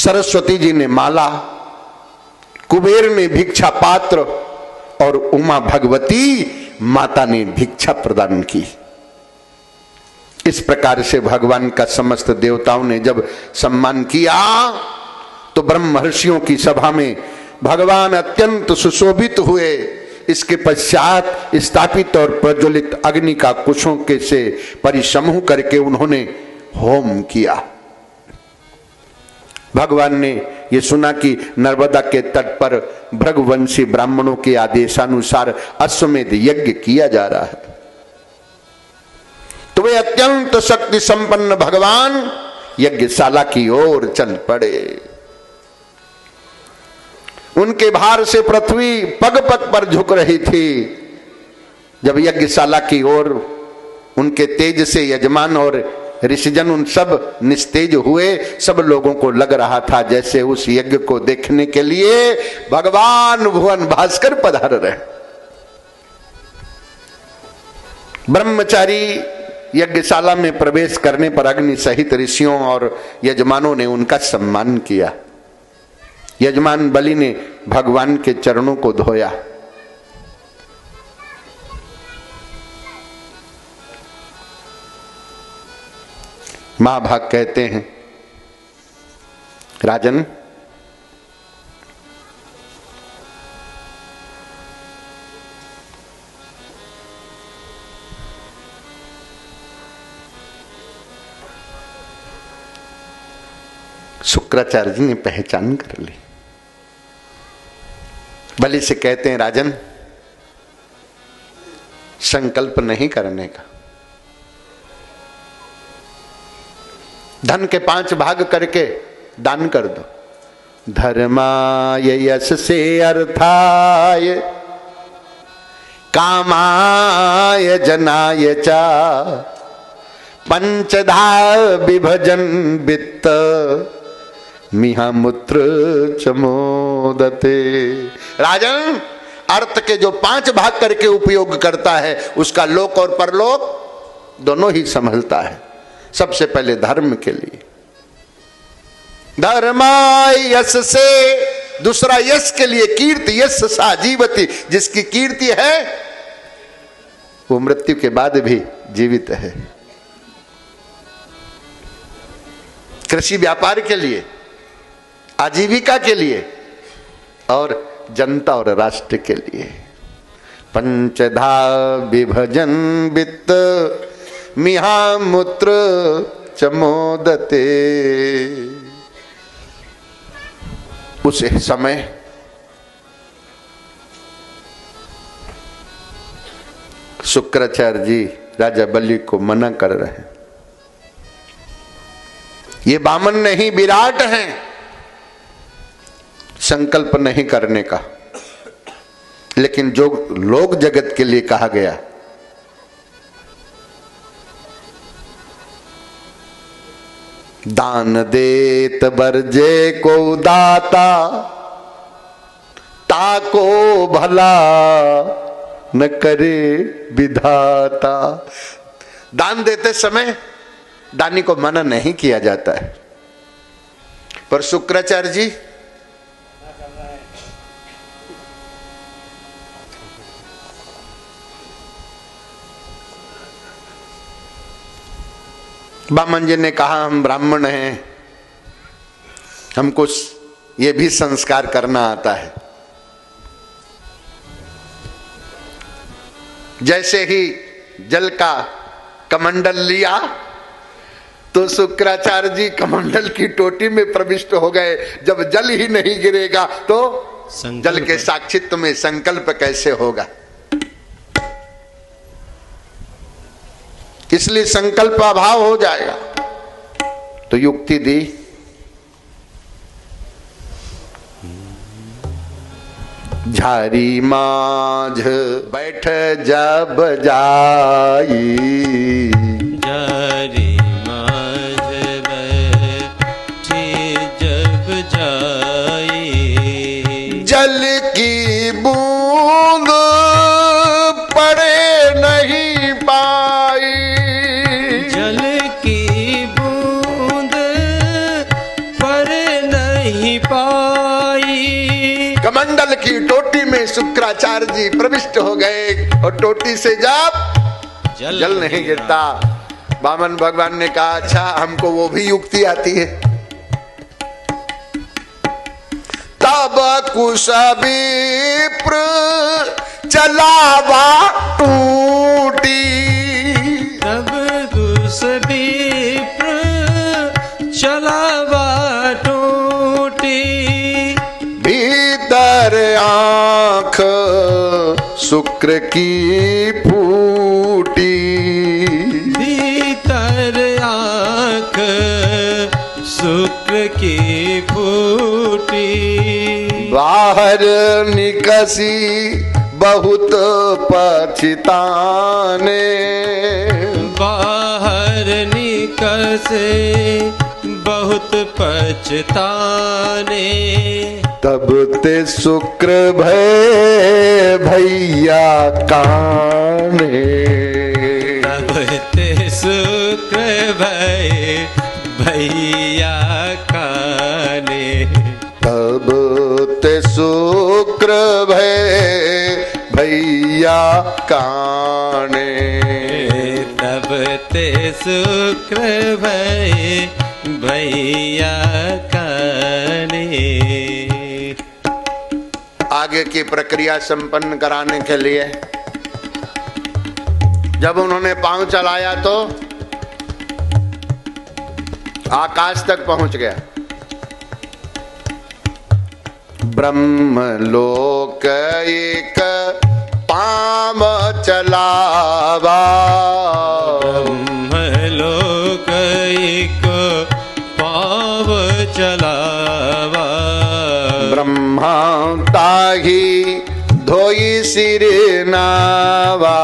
सरस्वती जी ने माला, कुबेर ने भिक्षा पात्र और उमा भगवती माता ने भिक्षा प्रदान की। इस प्रकार से भगवान का समस्त देवताओं ने जब सम्मान किया तो ब्रह्म महर्षियों की सभा में भगवान अत्यंत सुशोभित हुए। इसके पश्चात स्थापित और प्रज्वलित अग्नि का कुशों के से परिसमूह करके उन्होंने होम किया। भगवान ने ये सुना कि नर्मदा के तट पर भृगवंशी ब्राह्मणों के आदेशानुसार अश्वमेध यज्ञ किया जा रहा है, तो वे अत्यंत शक्ति संपन्न भगवान यज्ञशाला की ओर चल पड़े। उनके भार से पृथ्वी पग पग पर झुक रही थी। जब यज्ञशाला की ओर उनके तेज से यजमान और ऋषिजन उन सब निस्तेज हुए, सब लोगों को लग रहा था जैसे उस यज्ञ को देखने के लिए भगवान भुवन भास्कर पधार रहे। ब्रह्मचारी यज्ञशाला में प्रवेश करने पर अग्नि सहित ऋषियों और यजमानों ने उनका सम्मान किया। यजमान बलि ने भगवान के चरणों को धोया। महाभाग कहते हैं, राजन, शुक्राचार्य जी ने पहचान कर ली। बलि से कहते हैं, राजन, संकल्प नहीं करने का, धन के 5 भाग करके दान कर दो। धर्माय यशसे अर्थाय कामाय जनाय चा पंचधा विभजन वित्त मिहा मूत्र चमोदते। राजन, अर्थ के जो 5 भाग करके उपयोग करता है उसका लोक और परलोक दोनों ही संभलता है। सबसे पहले धर्म के लिए, धर्माय यश से, दूसरा यश के लिए, कीर्ति यश सा जीवति, जिसकी कीर्ति है वो मृत्यु के बाद भी जीवित है। कृषि व्यापार के लिए, आजीविका के लिए और जनता और राष्ट्र के लिए। पंचधा विभजन वित्त मिहा मूत्र चमोदते। उस समय शुक्राचार्य जी राजा बलि को मना कर रहे हैं। ये बामन नहीं, विराट हैं, संकल्प नहीं करने का। लेकिन जो लोक जगत के लिए कहा गया, दान देत बरजे को दाता ताको भला न करे विधाता। दान देते समय दानी को मना नहीं किया जाता है, पर शुक्राचार्य जी बामन जी ने कहा, हम ब्राह्मण हैं, हमको ये भी संस्कार करना आता है। जैसे ही जल का कमंडल लिया तो शुक्राचार्य जी कमंडल की टोटी में प्रविष्ट हो गए। जब जल ही नहीं गिरेगा तो जल के साक्षित्व में संकल्प कैसे होगा? इसलिए संकल्प अभाव हो जाएगा। तो युक्ति दी, झारी माझ बैठ जब जाई, झारी माझ बैठ जब जाई, जल की बूंद पड़े नहीं पाई, जल की बूंद पर नहीं नहीं पाई। कमंडल की टोटी में शुक्राचार्य जी प्रविष्ट हो गए और टोटी से जब जल नहीं गिरता, वामन भगवान ने कहा अच्छा हमको वो भी युक्ति आती है। तब कुश विप्र चलावा टूटी, तब कुश विप्र चलावा टूटी। भीतर आंख शुक्र की फूटी, भीतर आंख शुक्र की फूटी। बाहर निकसी बहुत पछताने, बाहर निकसे बहुत पछताने। तब ते शुक्र भय भैया काने, तब ते शुक्र भय भैया काने। तब ते शुक्र भय भैया काने। तब ते शुक्र भय भैया काने। आगे की प्रक्रिया संपन्न कराने के लिए जब उन्होंने पांव चलाया तो आकाश तक पहुंच गया। ब्रह्मलोक एक पांव चलावा, ब्रह्मलोक एक पांव चलावा। ब्रह्मा ताही धोई सिर नावा,